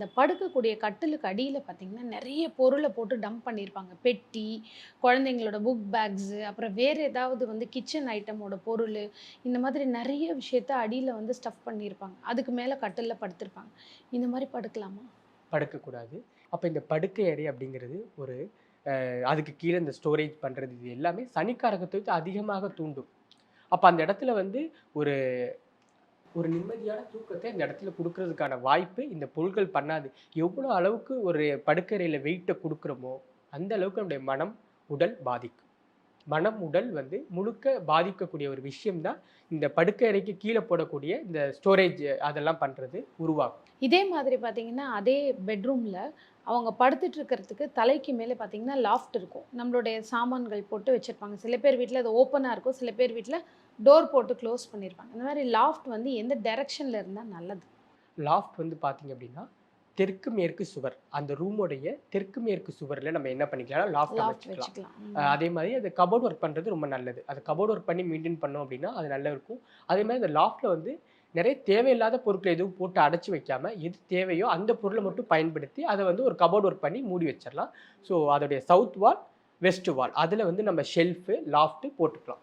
இந்த படுக்கக்கூடிய கட்டிலுக்கு அடியில பார்த்தீங்கன்னா, நெறைய பொருள போட்டு டம்ப் பண்ணியிருப்பாங்க. பெட்டி, குழந்தைங்களோட புக் பேக்ஸு, அப்புறம் வேற ஏதாவது வந்து கிச்சன் ஐட்டமோட பொருளு, இந்த மாதிரி நெறைய விஷயத்த அடியில வந்து ஸ்டஃப் பண்ணியிருப்பாங்க. அதுக்கு மேல கட்டில்ல படுத்திருப்பாங்க. இந்த மாரி படுக்கலாமா? படுக்கக்கூடாது. அப்ப இந்த படுக்கை அறை அப்படிங்கிறது ஒரு அதுக்கு கீழ இந்த ஸ்டோரேஜ் பண்றது இது எல்லாமே சனிக்காரகத்தை வந்து அதிகமாக தூண்டும். அப்ப அந்த இடத்துல வந்து ஒரு ஒரு நிம்மதியான தூக்கத்த இந்த இடத்துல குடுக்குறதுக்கான வாய்ப்பு இந்த பொருட்கள் பண்ணாது. எவ்வளோ அளவுக்கு ஒரு படுக்கறையில வெயிட்ட குடுக்குறோமோ, அந்த அளவுக்கு நம்முடைய மனம், உடல் பாதிக்கும். மனம், உடல் வந்து முழுக்க பாதிக்கக்கூடிய ஒரு விஷயம் தான் இந்த படுக்கை அறைக்கு கீழ போடக்கூடிய இந்த ஸ்டோரேஜ் அதெல்லாம் பண்றது உருவாக்கும். இதே மாதிரி பார்த்தீங்கன்னா, அதே பெட்ரூம்ல அவங்க படுத்துட்டு இருக்கிறதுக்கு தலைக்கு மேல பார்த்தீங்கன்னா, லாஃப்ட் இருக்கும். நம்மளுடைய சாமான்கள் போட்டு வச்சிருப்பாங்க. சில பேர் வீட்ல அது ஓப்பனா இருக்கும். சில பேர் வீட்ல டோர் போட்டு க்ளோஸ் பண்ணியிருப்பாங்க. இந்த மாரி லாஃப்ட் வந்து எந்த டைரக்ஷன்ல இருந்தா நல்லது? லாஃப்ட் வந்து பார்த்தீங்க அப்படின்னா, தெற்கு மேற்கு சுவர். அந்த ரூமுடைய தெற்கு மேற்கு சுவர்ல நம்ம என்ன பண்ணிக்கலாம்னா, லாஃப்ட் லாஃப்ட் அமைச்சுக்கலாம். வச்சுக்கலாம். ம். அதே மாரி அது கபோர்ட் ஒர்க் பண்றது ரொம்ப நல்லது. அது கபோர்ட் ஒர்க் பண்ணி மெயின்டெயின் பண்ணோம் அப்படின்னா, அது நல்லா இருக்கும். அதே மாரி அந்த லாஃப்ட்ல வந்து நெறைய தேவையில்லாத பொருட்கள எதுவும் போட்டு அடைச்சு வைக்காம, எது தேவையோ அந்த பொருள மட்டும் பயன்படுத்தி, அத வந்து ஒரு கபோர்ட் ஒர்க் பண்ணி மூடி வச்சிரலாம். ஸோ அதோடைய சவுத் வால், வெஸ்ட் வால் அதுல வந்து நம்ம ஷெல்ஃப், லாஃப்ட் போட்டுக்கலாம்.